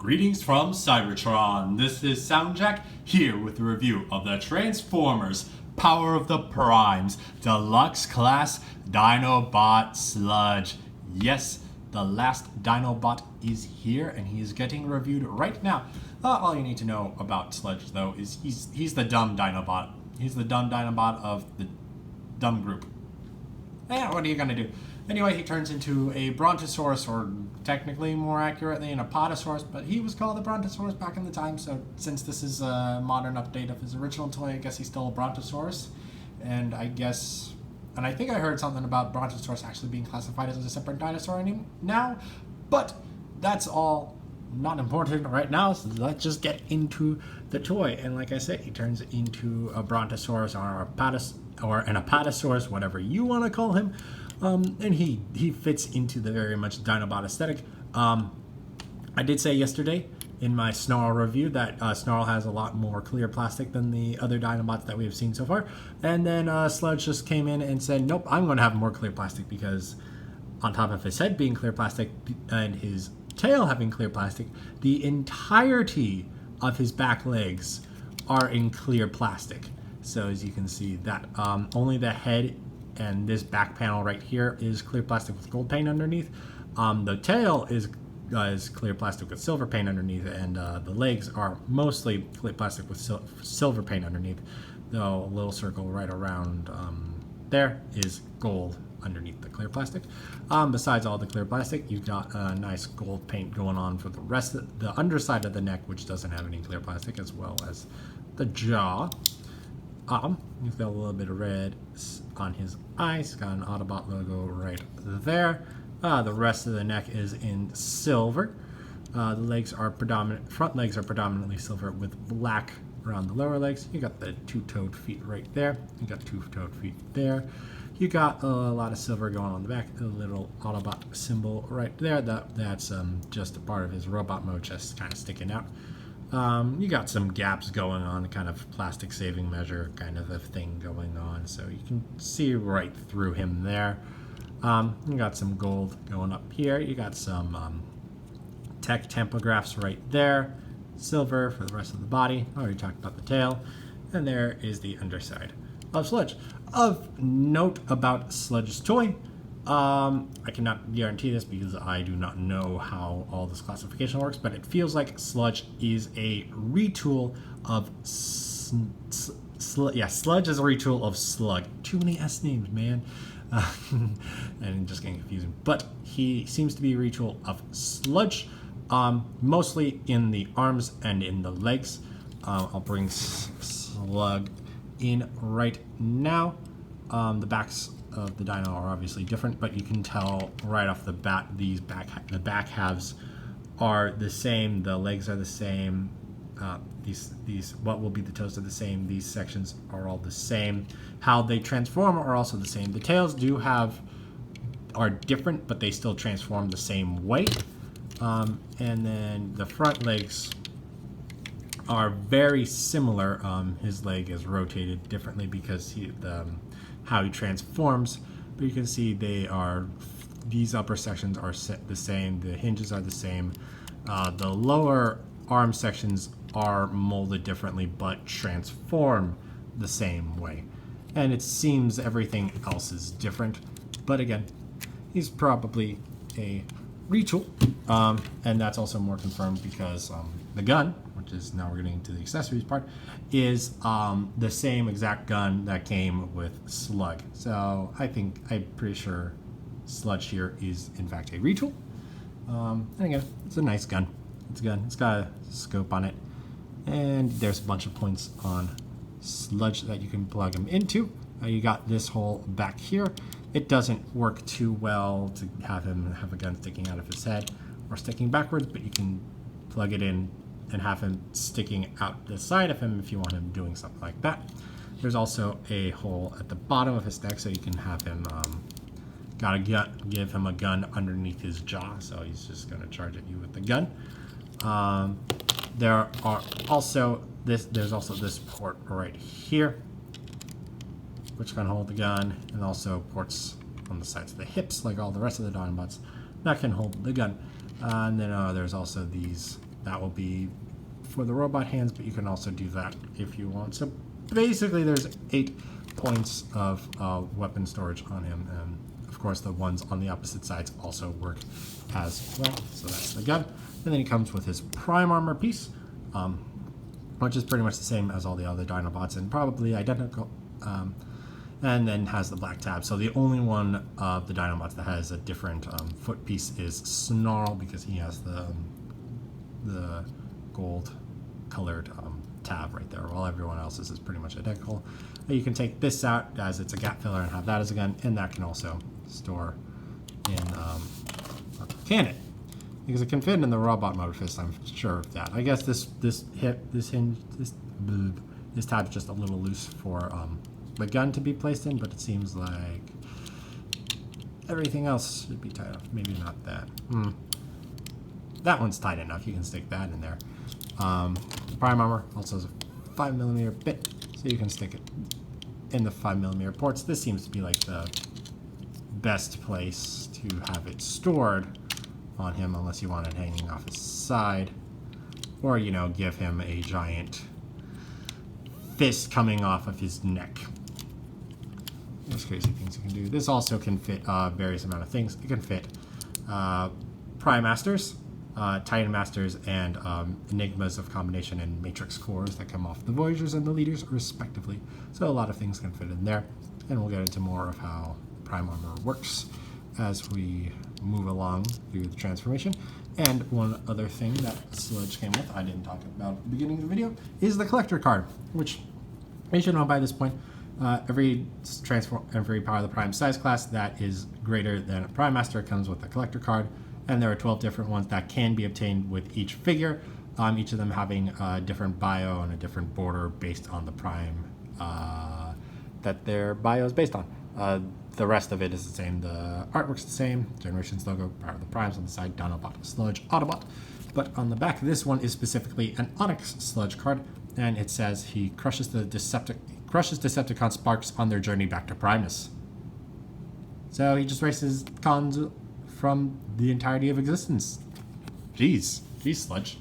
Greetings from Cybertron. This is SoundJack here with a review of the Transformers Power of the Primes Deluxe Class Dinobot Sludge. Yes, the last Dinobot is here and he is getting reviewed right now. All you need to know about Sludge though is he's the dumb Dinobot. He's the dumb Dinobot of the dumb group. Yeah, what are you gonna do? Anyway, he turns into a Brontosaurus, or technically more accurately an Apatosaurus, but he was called a Brontosaurus back in the time, so since this is a modern update of his original toy, I guess he's still a Brontosaurus. And I think I heard something about Brontosaurus actually being classified as a separate dinosaur now, but that's all not important right now, so let's just get into the toy. And like I said, he turns into a Brontosaurus or an Apatosaurus, whatever you want to call him. And he fits into the very much Dinobot aesthetic. I did say yesterday in my Snarl review that Snarl has a lot more clear plastic than the other Dinobots that we have seen so far. And then Sludge just came in and said, nope, I'm going to have more clear plastic, because on top of his head being clear plastic and his tail having clear plastic, the entirety of his back legs are in clear plastic. So as you can see, that only the head and this back panel right here is clear plastic with gold paint underneath. The tail is clear plastic with silver paint underneath, and the legs are mostly clear plastic with silver paint underneath, though a little circle right around there is gold underneath the clear plastic. Besides all the clear plastic, you've got a nice gold paint going on for the rest of the underside of the neck, which doesn't have any clear plastic, as well as the jaw. He's got a little bit of red on his eyes. He's got an Autobot logo right there. The rest of the neck is in silver. The legs are front legs are predominantly silver with black around the lower legs. You got the two-toed feet right there. You got two-toed feet there. You got a lot of silver going on the back. A little Autobot symbol right there. That's just a part of his robot mode, just kind of sticking out. You got some gaps going on, kind of plastic saving measure kind of a thing going on, so you can see right through him there. You got some gold going up here. You got some tech tempographs right there. Silver for the rest of the body. I already talked about the tail. And there is the underside of Sludge. Of note about Sludge's toy, I cannot guarantee this because I do not know how all this classification works, but it feels like Sludge is a retool of Sludge is a retool of Slug. Too many S names, man. And just getting confusing. But he seems to be a retool of Sludge, mostly in the arms and in the legs. I'll bring Slug in right now. The backs of the dino are obviously different, but you can tell right off the bat the back halves are the same, the legs are the same, these what will be the toes are the same, these sections are all the same. How they transform are also the same. The tails are different, but they still transform the same way. And then the front legs are very similar. His leg is rotated differently because how he transforms, but you can see these upper sections are the same, the hinges are the same. The lower arm sections are molded differently but transform the same way, and it seems everything else is different, but again, he's probably a retool, and that's also more confirmed because the gun, which is now we're getting into the accessories part, is the same exact gun that came with Slug. So I'm pretty sure Sludge here is in fact a retool. And again, it's a nice gun. It's a gun. It's got a scope on it, and there's a bunch of points on Sludge that you can plug him into. You got this hole back here. It doesn't work too well to have him have a gun sticking out of his head or sticking backwards, but you can plug it in and have him sticking out the side of him if you want him doing something like that. There's also a hole at the bottom of his neck, so you can have him give him a gun underneath his jaw, so he's just going to charge at you with the gun. There's also this port right here, which can hold the gun, and also ports on the sides of the hips like all the rest of the Dinobots that can hold the gun. And then there's also these that will be for the robot hands, but you can also do that if you want. So basically there's 8 points of weapon storage on him, and of course the ones on the opposite sides also work as well. So that's the gun. And then he comes with his prime armor piece, which is pretty much the same as all the other Dinobots and probably identical, and then has the black tab. So the only one of the Dinobots that has a different foot piece is Snarl, because he has the gold colored tab right there, while everyone else's is pretty much identical. You can take this out as it's a gap filler and have that as a gun, and that can also store in can it? Because it can fit in the robot mode fist, I'm sure of that. I guess this tab's just a little loose for the gun to be placed in, but it seems like everything else should be tight enough. Maybe not that. That one's tight enough. You can stick that in there. Prime armor also has a 5mm bit, so you can stick it in the 5mm ports. This seems to be like the best place to have it stored on him, unless you want it hanging off his side, or, you know, give him a giant fist coming off of his neck. There's crazy things you can do. This also can fit various amount of things. It can fit Prime Masters, Titan Masters, and Enigmas of Combination and Matrix Cores that come off the Voyagers and the Leaders, respectively. So a lot of things can fit in there, and we'll get into more of how Prime Armor works as we move along through the transformation. And one other thing that Sludge came with, I didn't talk about at the beginning of the video, is the collector card, which you should know by this point. Every Power of the Prime size class that is greater than a Prime Master comes with a collector card, and there are 12 different ones that can be obtained with each figure, each of them having a different bio and a different border based on the Prime that their bio is based on. The rest of it is the same. The artwork's the same. Generations logo, Power of the Primes on the side, Dinobot Sludge, Autobot. But on the back, this one is specifically an Onyx Sludge card, and it says he crushes Decepticon sparks on their journey back to Primus. So he just races cons from the entirety of existence. Jeez, Sludge.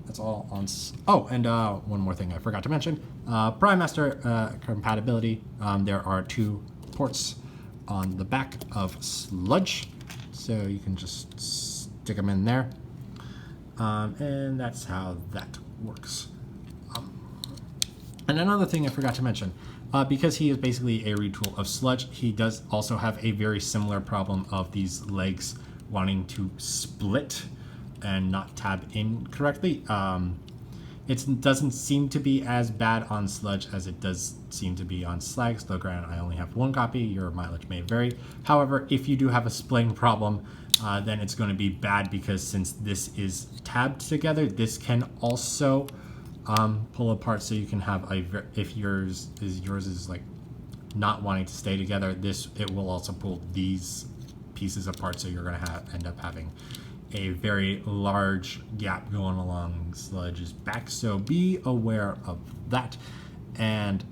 That's all on. Oh, and one more thing I forgot to mention: Prime Master compatibility. There are 2 ports on the back of Sludge, so you can just stick them in there, and that's how that works. And another thing I forgot to mention, because he is basically a retool of Sludge, he does also have a very similar problem of these legs wanting to split and not tab in correctly. It doesn't seem to be as bad on Sludge as it does seem to be on Slags, though granted I only have 1 copy, your mileage may vary. However, if you do have a splitting problem, then it's going to be bad, because since this is tabbed together, this can also pull apart, so you can have if yours is like not wanting to stay together, it will also pull these pieces apart, so you're going to end up having a very large gap going along Sludge's back, so be aware of that. And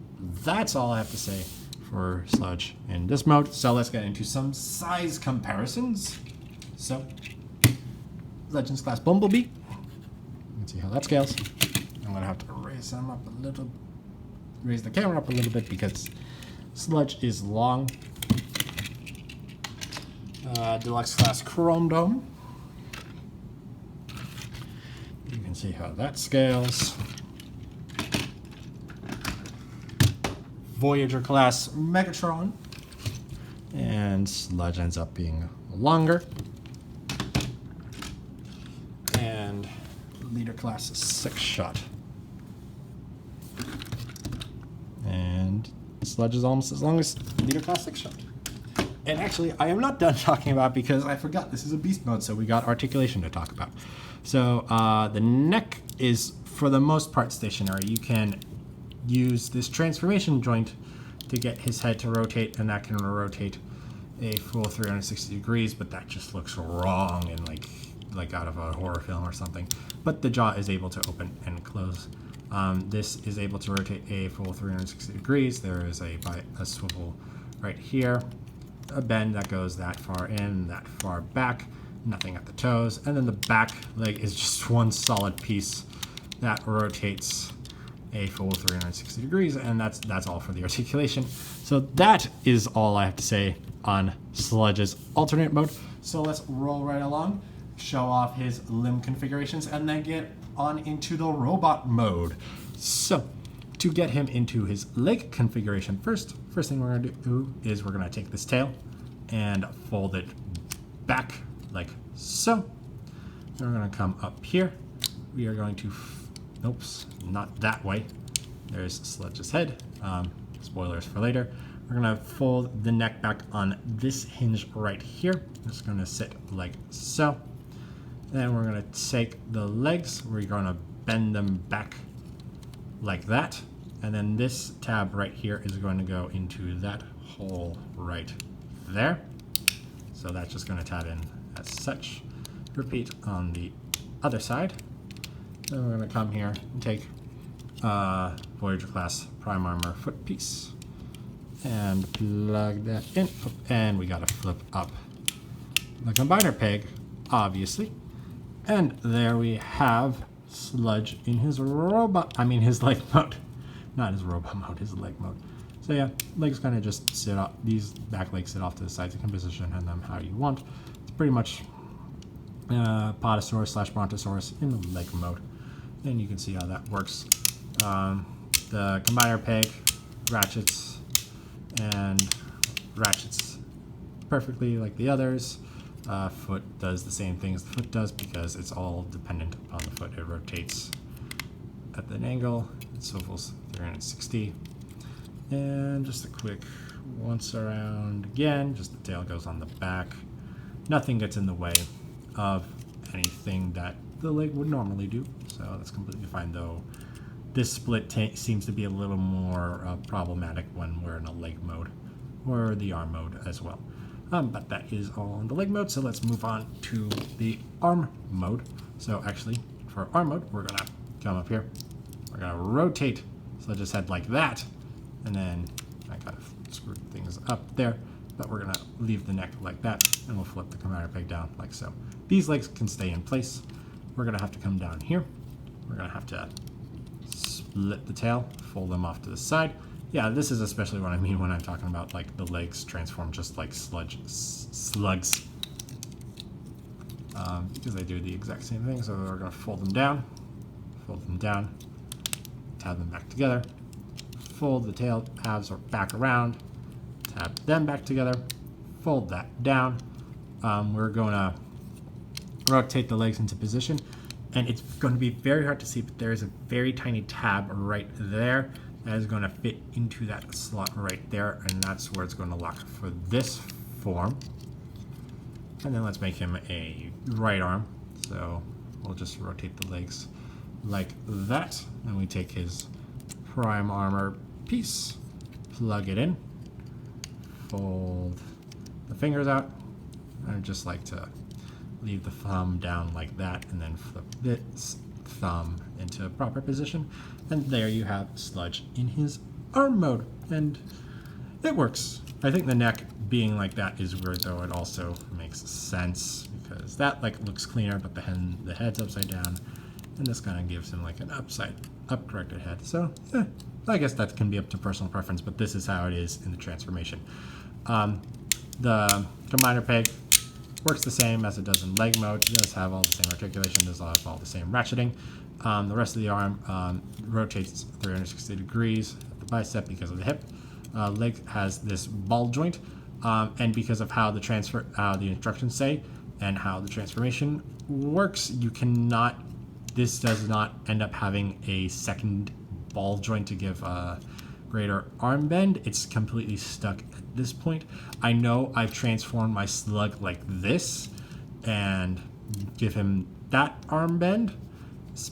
that's all I have to say for Sludge in this mode. So let's get into some size comparisons. So, Legends class Bumblebee. Let's see how that scales. I'm gonna have to raise the camera up a little bit because Sludge is long. Deluxe class Chrome Dome. You can see how that scales. Voyager class Megatron. And Sludge ends up being longer. And Leader class 6-shot. And Sludge is almost as long as Leader class 6-shot. And actually, I am not done talking about, because I forgot this is a beast mode, so we got articulation to talk about. So the neck is, for the most part, stationary. You can use this transformation joint to get his head to rotate, and that can rotate a full 360 degrees, but that just looks wrong and like out of a horror film or something. But the jaw is able to open and close. This is able to rotate a full 360 degrees. There is a swivel right here. a bend that goes that far in, that far back, nothing at the toes, and then the back leg is just one solid piece that rotates a full 360 degrees, and that's all for the articulation. So that is all I have to say on Sludge's alternate mode. So let's roll right along, show off his limb configurations, and then get on into the robot mode. So to get him into his leg configuration first thing we're gonna do is we're gonna take this tail and fold it back like so. Then we're gonna come up here. We are going to, oops, not that way. There's Sludge's head. Spoilers for later. We're gonna fold the neck back on this hinge right here. It's gonna sit like so. Then we're gonna take the legs. We're gonna bend them back like that. And then this tab right here is going to go into that hole right there. So that's just gonna tab in as such. Repeat on the other side. Then we're gonna come here and take Voyager class prime armor foot piece and plug that in, and we gotta flip up the combiner peg, obviously. And there we have Sludge in his his leg mode. Not his robot mode, his leg mode. So yeah, legs kind of just sit off, these back legs sit off to the sides. You can position them how you want. It's pretty much Apatosaurus / Brontosaurus in leg mode. And you can see how that works. The combiner peg ratchets perfectly like the others. Foot does the same thing as the foot does because it's all dependent upon the foot. It rotates at an angle. It swivels 360. And just a quick once around again. Just the tail goes on the back. Nothing gets in the way of anything that the leg would normally do. So that's completely fine, though this split seems to be a little more problematic when we're in a leg mode or the arm mode as well. But that is all in the leg mode, so let's move on to the arm mode. So actually, for arm mode, we're gonna come up here. We're gonna rotate Sludge's head like that, and then I kind of screwed things up there, but we're gonna leave the neck like that, and we'll flip the combiner peg down like so. These legs can stay in place. We're gonna have to come down here. We're gonna have to split the tail, fold them off to the side. Yeah, this is especially what I mean when I'm talking about like the legs transform just like slugs. Because they do the exact same thing. So we're gonna fold them down, tab them back together, fold the tail halves or back around, tab them back together, fold that down. We're gonna rotate the legs into position, and it's going to be very hard to see, but there is a very tiny tab right there that is going to fit into that slot right there, and that's where it's going to lock for this form. And then let's make him a right arm. So we'll just rotate the legs like that, and we take his prime armor piece, plug it in, fold the fingers out. I just like to leave the thumb down like that, and then flip this thumb into proper position. And there you have Sludge in his arm mode, and it works. I think the neck being like that is weird, though it also makes sense because that like looks cleaner, but the head's upside down, and this kind of gives him like an up corrected head. So yeah, I guess that can be up to personal preference, but this is how it is in the transformation. The combiner peg works the same as it does in leg mode. It does have all the same articulation, does have all the same ratcheting. The rest of the arm rotates 360 degrees at the bicep because of the hip. Leg has this ball joint, and because of how the instructions say and how the transformation works, this does not end up having a second ball joint to give a greater arm bend. It's completely stuck at this point. I know I've transformed my slug like this and give him that arm bend,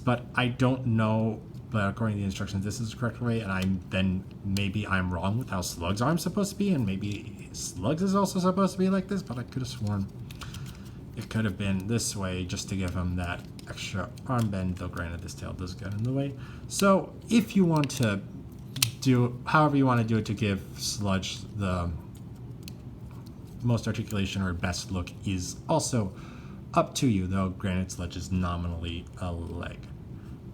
but I don't know, but according to the instructions, this is the correct way, and maybe I'm wrong with how Slug's arm's supposed to be, and maybe Slug's is also supposed to be like this, but I could have sworn it could have been this way just to give him that extra arm bend, though granted this tail does get in the way. So if you want to do however you want to do it to give Sludge the most articulation or best look is also up to you, though granted Sludge is nominally a leg.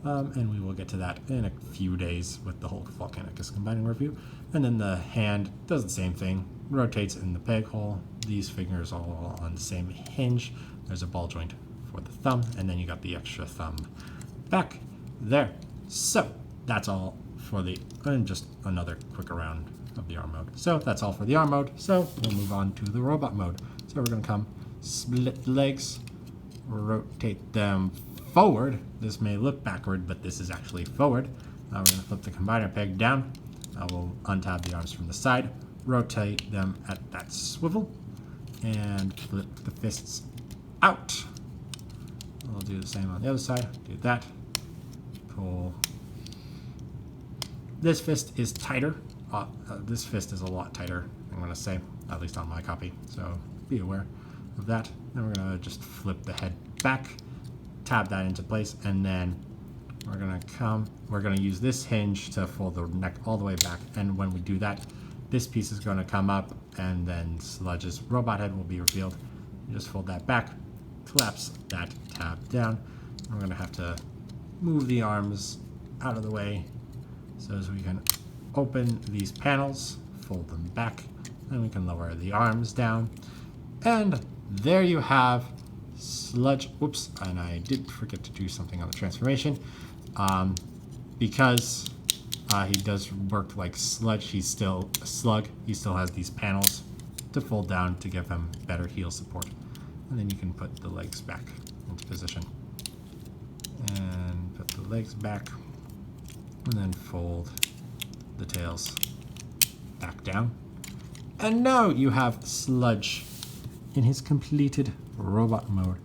And we will get to that in a few days with the whole Volcanicus combining review. And then the hand does the same thing, rotates in the peg hole. These fingers are all on the same hinge. There's a ball joint for the thumb, and then you got the extra thumb back there. So that's all for the, and just another quick around of the arm mode. So that's all for the arm mode. So we'll move on to the robot mode. So we're going to come split the legs, rotate them forward. This may look backward, but this is actually forward. We're going to flip the combiner peg down. I will untab the arms from the side, rotate them at that swivel, and flip the fists out. We'll do the same on the other side. Do that. Pull. This fist is tighter. This fist is a lot tighter, I'm going to say, at least on my copy. So be aware of that. Then we're going to just flip the head back, tab that into place, and then we're going to use this hinge to fold the neck all the way back. And when we do that, this piece is going to come up, and then Sludge's robot head will be revealed. You just fold that back, collapse that tab down. We're going to have to move the arms out of the way so as we can open these panels, fold them back, and we can lower the arms down. And there you have Sludge. Whoops, and I did forget to do something on the transformation. Because he does work like Sludge, he's still a slug. He still has these panels to fold down to give him better heel support. And then you can put the legs back into position. And put the legs back. And then fold the tails back down. And now you have Sludge in his completed robot mode.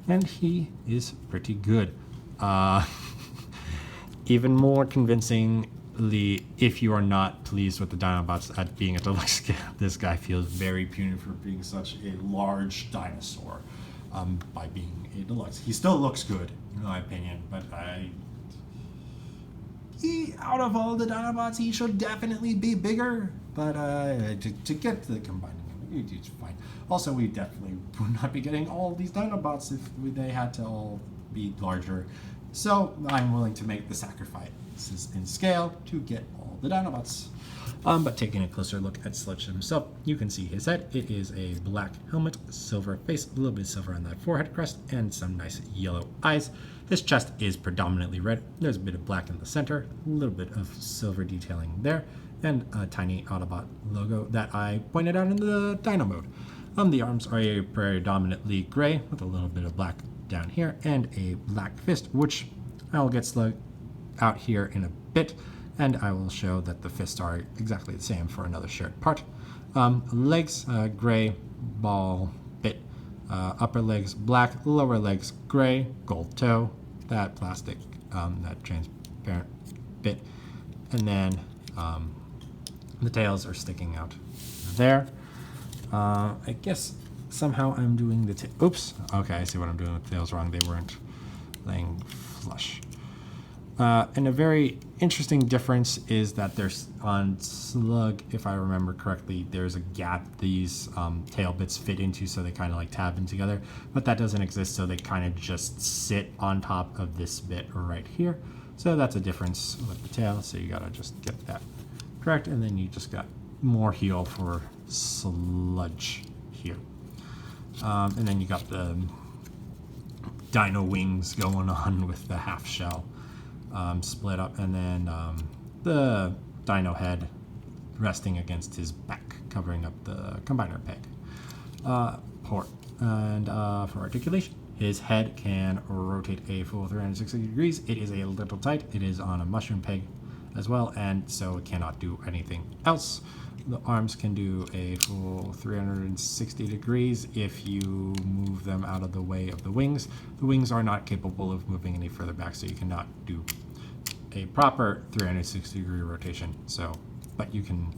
And he is pretty good. Even more convincingly, if you are not pleased with the Dinobots at being a deluxe scale, this guy feels very puny for being such a large dinosaur by being a deluxe. He still looks good, in my opinion, but out of all the Dinobots, he should definitely be bigger. But to get to the combining, it's fine. Also, we definitely would not be getting all these Dinobots if they had to all be larger. So I'm willing to make the sacrifices in scale to get all the Dinobots. But taking a closer look at Sludge himself, you can see his head. It is a black helmet, silver face, a little bit of silver on that forehead crest, and some nice yellow eyes. His chest is predominantly red. There's a bit of black in the center, a little bit of silver detailing there, and a tiny Autobot logo that I pointed out in the Dino mode. The arms are predominantly gray with a little bit of black down here and a black fist, which I will get slug out here in a bit, and I will show that the fists are exactly the same for another shared part. Legs, gray, ball bit, upper legs black, lower legs gray, gold toe, that plastic, that transparent bit, and then the tails are sticking out there. I guess somehow I'm doing the oops. Okay, I see what I'm doing with the tails wrong. They weren't laying flush. And a very interesting difference is that there's on Slug, if I remember correctly, there's a gap these tail bits fit into, so they kind of like tab in together. But that doesn't exist, so they kind of just sit on top of this bit right here. So that's a difference with the tail. So you gotta just get that correct, and then you just got more heel for Sludge here. And then you got the dino wings going on with the half shell split up, and then the dino head resting against his back, covering up the combiner peg. Port. And for articulation, his head can rotate a full 360 degrees. It is a little tight. It is on a mushroom peg as well, and so it cannot do anything else. The arms can do a full 360 degrees if you move them out of the way of the wings. The wings are not capable of moving any further back, so you cannot do a proper 360 degree rotation. So, but you can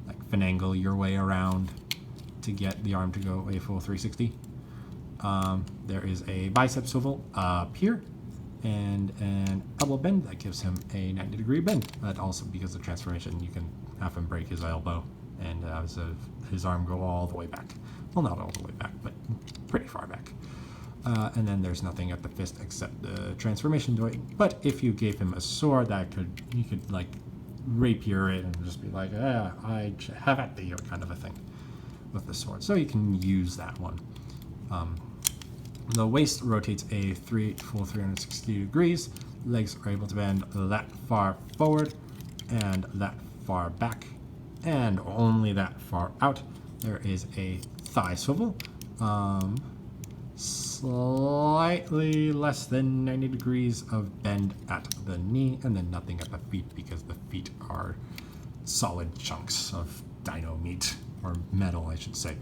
like finagle your way around to get the arm to go a full 360. There is a bicep swivel up here and an elbow bend that gives him a 90 degree bend. But also because of transformation, you can have him break his elbow and his arm go all the way back. Well, not all the way back, but pretty far back. And then there's nothing at the fist except the transformation joint. But if you gave him a sword, you could like rapier it and just be like, I have at thee, kind of a thing with the sword. So you can use that one. The waist rotates a full 360 degrees. Legs are able to bend that far forward and that far back, and only that far out. There is a thigh swivel. Slightly less than 90 degrees of bend at the knee, and then nothing at the feet because the feet are solid chunks of dino meat, or metal, I should say.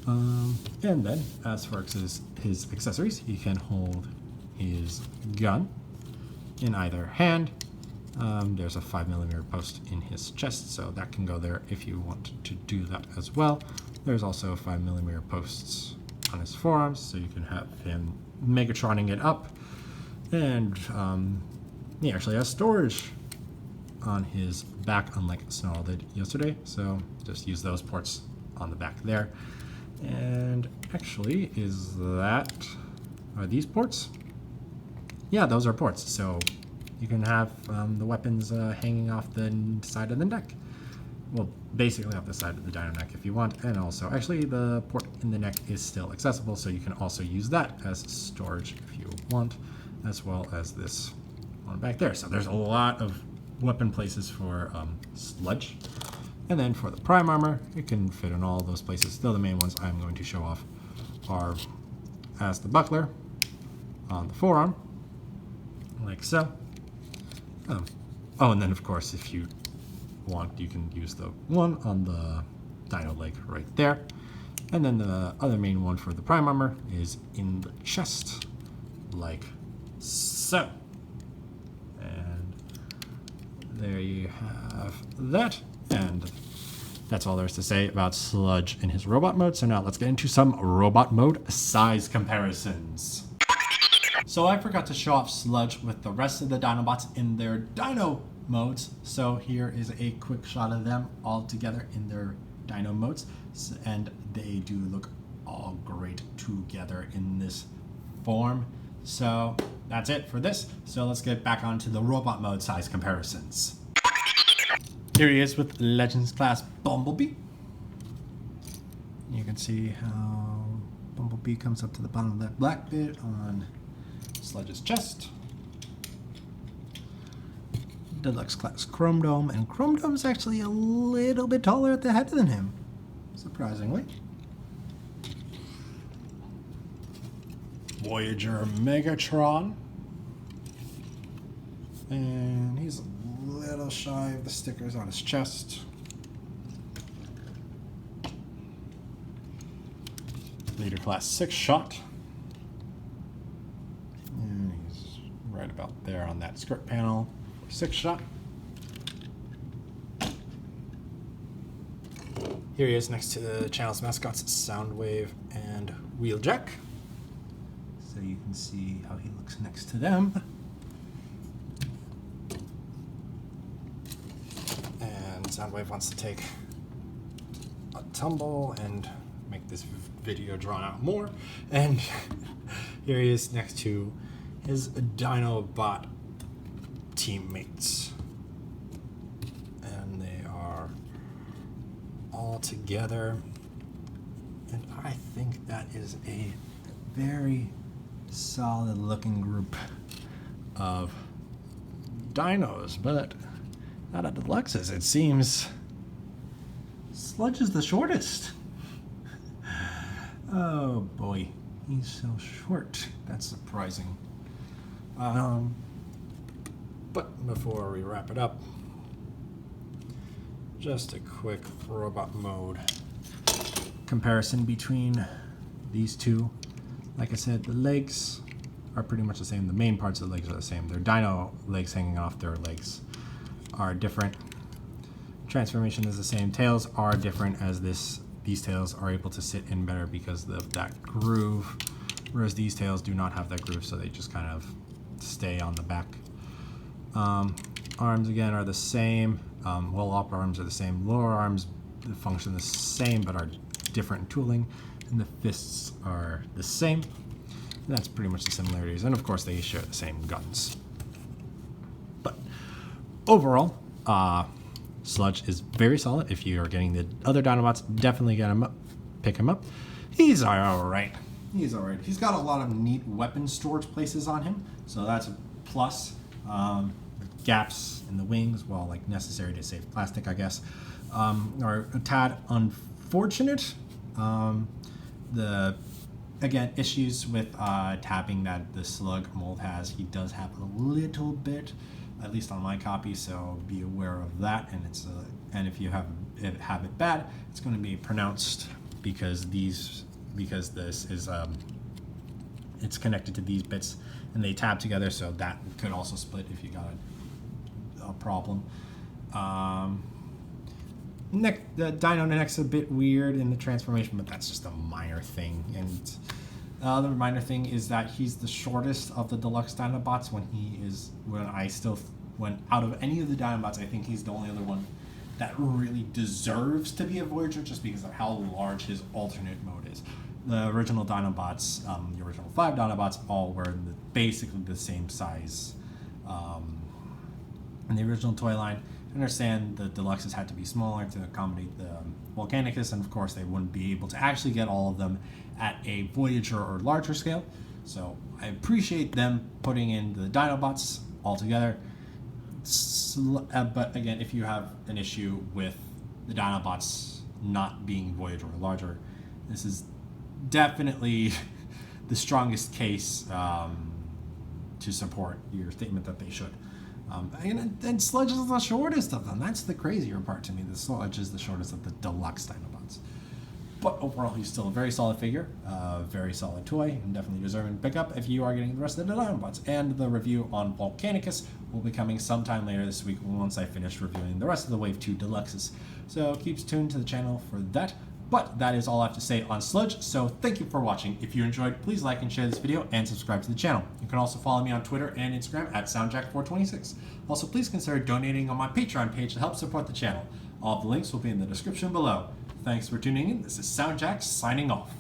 And then, as for his accessories, he can hold his gun in either hand. There's a 5mm post in his chest, so that can go there if you want to do that as well. There's also 5mm posts on his forearms, so you can have him Megatroning it up. And he actually has storage on his back, unlike Snarl did yesterday, so just use those ports on the back there. And actually, are these ports? Yeah, those are ports, so you can have the weapons hanging off the side of the neck. Well, basically off the side of the dino neck if you want, and also, actually, the port in the neck is still accessible, so you can also use that as storage if you want, as well as this one back there. So there's a lot of weapon places for Sludge. And then for the Prime Armor, it can fit in all those places, though the main ones I'm going to show off are as the buckler on the forearm, like so. Oh, and then of course, if you want, you can use the one on the dino leg right there. And then the other main one for the Prime Armor is in the chest, like so. And there you have that. And that's all there is to say about Sludge in his robot mode. So now let's get into some robot mode size comparisons. So I forgot to show off Sludge with the rest of the Dinobots in their dino modes. So here is a quick shot of them all together in their dino modes. And they do look all great together in this form. So that's it for this. So let's get back onto the robot mode size comparisons. Here he is with Legends class Bumblebee. You can see how Bumblebee comes up to the bottom of that black bit on Sludge's chest. Deluxe class Chrome Dome, and Chrome Dome's actually a little bit taller at the head than him, surprisingly. Voyager Megatron. And he's a little shy of the stickers on his chest. Leader class 6-shot. And he's right about there on that skirt panel. 6-shot. Here he is next to the channel's mascots, Soundwave and Wheeljack. So you can see how he looks next to them. And Soundwave wants to take a tumble and make this video drawn out more. And here he is next to his Dinobot teammates. And they are all together. And I think that is a very solid looking group of dinos, but not at Deluxe's. It seems Sludge is the shortest. Oh boy, he's so short. That's surprising. But before we wrap it up, just a quick robot mode comparison between these two. Like I said, the legs are pretty much the same. The main parts of the legs are the same. Their dino legs hanging off their legs are different. Transformation is the same. Tails are different, as these tails are able to sit in better because of that groove, whereas these tails do not have that groove, so they just kind of stay on the back. Arms again are the same. Well, upper arms are the same. Lower arms function the same but are different in tooling, and the fists are the same. And that's pretty much the similarities, and of course they share the same guns. But overall, Sludge is very solid. If you are getting the other Dinobots, definitely get him up, pick him up. He's alright. He's alright. He's got a lot of neat weapon storage places on him, so that's a plus. Gaps in the wings, well, like necessary to save plastic, I guess, are a tad unfortunate. Again, issues with tapping that the slug mold has, he does have a little bit, at least on my copy, so be aware of that. And it's and if you have it bad, it's going to be pronounced because this is it's connected to these bits and they tab together, so that could also split if you got a problem. The Dino Neck's a bit weird in the transformation, but that's just a minor thing. And the other minor thing is that he's the shortest of the Deluxe Dinobots. When out of any of the Dinobots, I think he's the only other one that really deserves to be a Voyager, just because of how large his alternate mode is. The original Dinobots, the original 5 Dinobots, all were basically the same size. In the original toy line, I understand the Deluxes had to be smaller to accommodate the Volcanicus, and of course they wouldn't be able to actually get all of them at a Voyager or larger scale. So I appreciate them putting in the Dinobots all together. But again, if you have an issue with the Dinobots not being Voyager or larger, this is definitely the strongest case to support your statement that they should. And Sludge is the shortest of them. That's the crazier part to me. The Sludge is the shortest of the Deluxe Dinobots. But overall, he's still a very solid figure, very solid toy, and definitely deserving to pick up if you are getting the rest of the Dinobots. And the review on Volcanicus will be coming sometime later this week once I finish reviewing the rest of the Wave 2 Deluxes. So keep tuned to the channel for that. But that is all I have to say on Sludge, so thank you for watching. If you enjoyed, please like and share this video and subscribe to the channel. You can also follow me on Twitter and Instagram at SoundJack426. Also, please consider donating on my Patreon page to help support the channel. All of the links will be in the description below. Thanks for tuning in. This is SoundJack signing off.